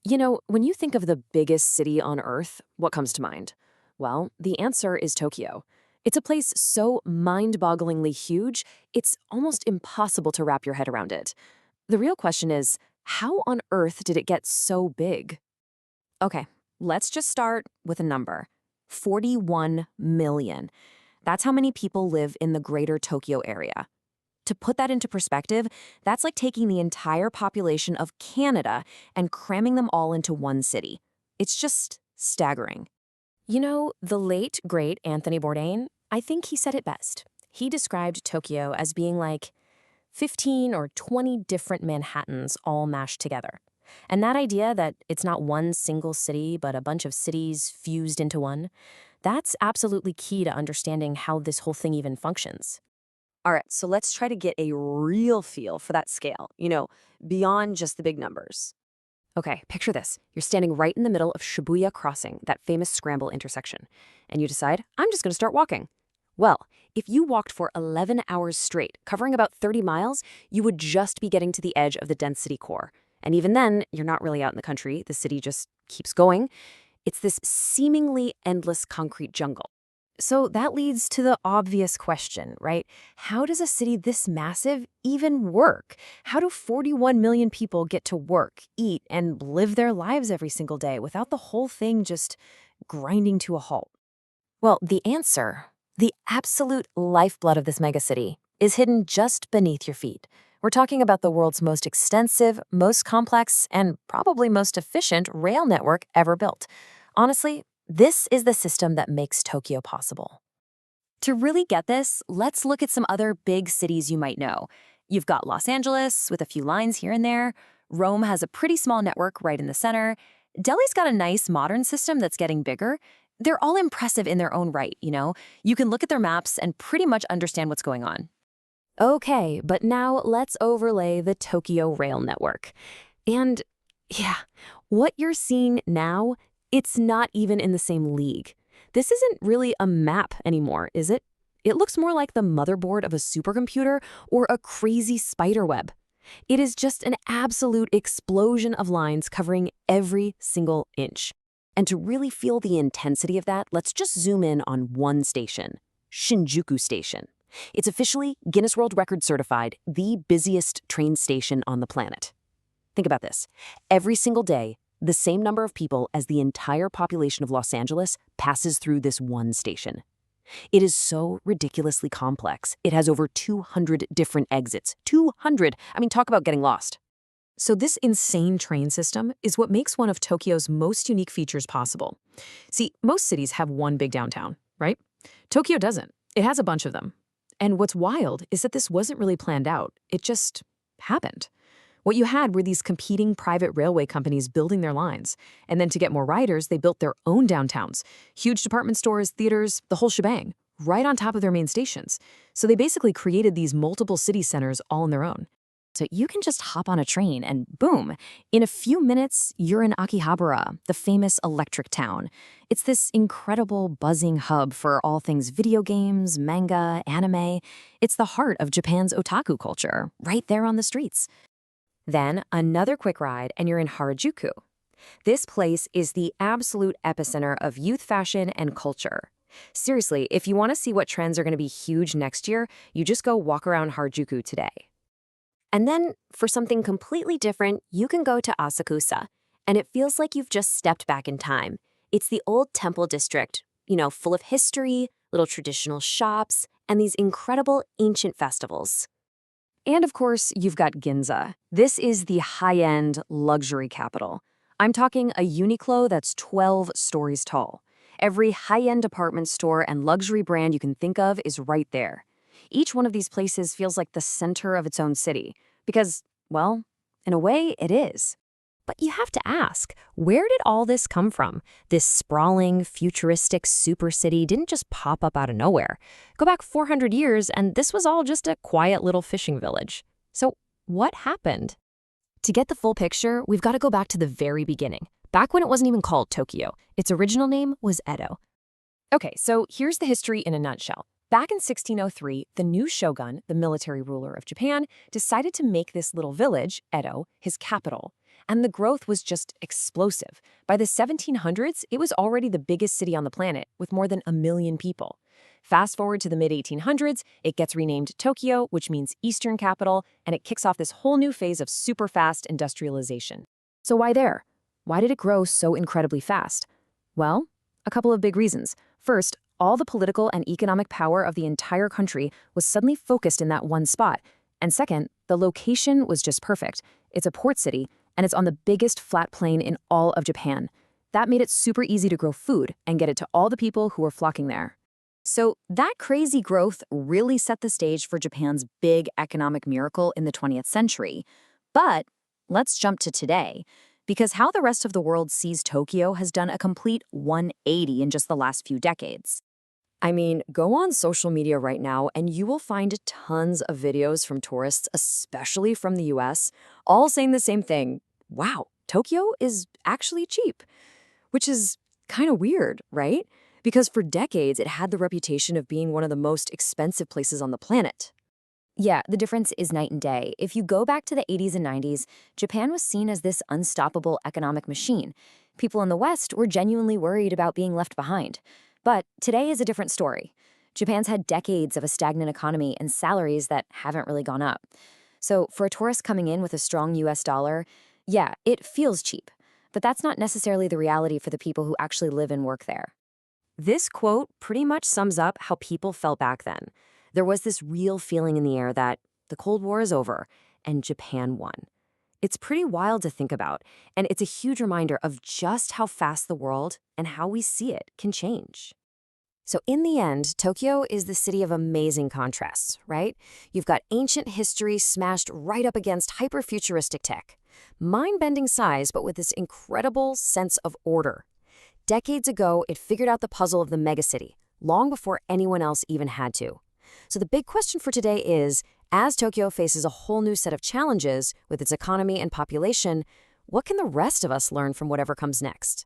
When you think of the biggest city on Earth, what comes to mind? Well, the answer is Tokyo. It's a place so mind-bogglingly huge, it's almost impossible to wrap your head around it. The real question is, how on earth did it get so big? Okay, let's just start with a number. 41 million. That's how many people live in the greater Tokyo area. To put that into perspective, that's like taking the entire population of Canada and cramming them all into one city. It's just staggering. The late, great Anthony Bourdain, I think he said it best. He described Tokyo as being like 15 or 20 different Manhattans all mashed together. And that idea that it's not one single city, but a bunch of cities fused into one, that's absolutely key to understanding how this whole thing even functions. All right, so let's try to get a real feel for that scale, beyond just the big numbers. Okay, picture this. You're standing right in the middle of Shibuya Crossing, that famous scramble intersection, and you decide, I'm just going to start walking. Well, if you walked for 11 hours straight, covering about 30 miles, you would just be getting to the edge of the dense city core. And even then, you're not really out in the country. The city just keeps going. It's this seemingly endless concrete jungle. So that leads to the obvious question, right? How does a city this massive even work? How do 41 million people get to work, eat, and live their lives every single day without the whole thing just grinding to a halt? Well, the answer, the absolute lifeblood of this megacity, is hidden just beneath your feet. We're talking about the world's most extensive, most complex, and probably most efficient rail network ever built. Honestly, this is the system that makes Tokyo possible. To really get this, let's look at some other big cities you might know. You've got Los Angeles, with a few lines here and there. Rome has a pretty small network right in the center. Delhi's got a nice modern system that's getting bigger. They're all impressive in their own right. You can look at their maps and pretty much understand what's going on. Okay, but now let's overlay the Tokyo rail network. And yeah, what you're seeing now, it's not even in the same league. This isn't really a map anymore, is it? It looks more like the motherboard of a supercomputer or a crazy spider web. It is just an absolute explosion of lines covering every single inch. And to really feel the intensity of that, let's just zoom in on one station, Shinjuku Station. It's officially Guinness World Record certified, the busiest train station on the planet. Think about this. Every single day, the same number of people as the entire population of Los Angeles passes through this one station. It is so ridiculously complex. It has over 200 different exits. 200! I mean, talk about getting lost. So this insane train system is what makes one of Tokyo's most unique features possible. See, most cities have one big downtown, right? Tokyo doesn't. It has a bunch of them. And what's wild is that this wasn't really planned out. It just happened. What you had were these competing private railway companies building their lines. And then to get more riders, they built their own downtowns. Huge department stores, theaters, the whole shebang, right on top of their main stations. So they basically created these multiple city centers all on their own. So you can just hop on a train and boom, in a few minutes, you're in Akihabara, the famous electric town. It's this incredible buzzing hub for all things video games, manga, anime. It's the heart of Japan's otaku culture, right there on the streets. Then another quick ride and you're in Harajuku. This place is the absolute epicenter of youth fashion and culture. Seriously, if you want to see what trends are going to be huge next year, you just go walk around Harajuku today. And then, for something completely different, you can go to Asakusa, and it feels like you've just stepped back in time. It's the old temple district, full of history, little traditional shops, and these incredible ancient festivals. And of course, you've got Ginza. This is the high-end luxury capital. I'm talking a Uniqlo that's 12 stories tall. Every high-end department store and luxury brand you can think of is right there. Each one of these places feels like the center of its own city because, well, in a way, it is. But you have to ask, where did all this come from? This sprawling, futuristic super city didn't just pop up out of nowhere. Go back 400 years, and this was all just a quiet little fishing village. So what happened? To get the full picture, we've got to go back to the very beginning, back when it wasn't even called Tokyo. Its original name was Edo. Okay, so here's the history in a nutshell. Back in 1603, the new shogun, the military ruler of Japan, decided to make this little village, Edo, his capital. and the growth was just explosive. By the 1700s, it was already the biggest city on the planet, with more than 1 million people. Fast forward to the mid-1800s, it gets renamed Tokyo, which means Eastern Capital, and it kicks off this whole new phase of super-fast industrialization. So why there? Why did it grow so incredibly fast? Well, a couple of big reasons. First, all the political and economic power of the entire country was suddenly focused in that one spot. And second, the location was just perfect. It's a port city, and it's on the biggest flat plain in all of Japan. That made it super easy to grow food and get it to all the people who were flocking there. So that crazy growth really set the stage for Japan's big economic miracle in the 20th century. But let's jump to today, because how the rest of the world sees Tokyo has done a complete 180 in just the last few decades. I mean, go on social media right now and you will find tons of videos from tourists, especially from the US, all saying the same thing. Wow, Tokyo is actually cheap, which is kind of weird, right? Because for decades, it had the reputation of being one of the most expensive places on the planet. Yeah, the difference is night and day. If you go back to the 80s and 90s, Japan was seen as this unstoppable economic machine. People in the West were genuinely worried about being left behind. But today is a different story. Japan's had decades of a stagnant economy and salaries that haven't really gone up. So for a tourist coming in with a strong US dollar, yeah, it feels cheap. But that's not necessarily the reality for the people who actually live and work there. This quote pretty much sums up how people felt back then. There was this real feeling in the air that the Cold War is over and Japan won. It's pretty wild to think about, and it's a huge reminder of just how fast the world and how we see it can change. So in the end, Tokyo is the city of amazing contrasts, right? You've got ancient history smashed right up against hyper-futuristic tech. Mind-bending size, but with this incredible sense of order. Decades ago, it figured out the puzzle of the megacity, long before anyone else even had to. So the big question for today is, as Tokyo faces a whole new set of challenges with its economy and population, what can the rest of us learn from whatever comes next?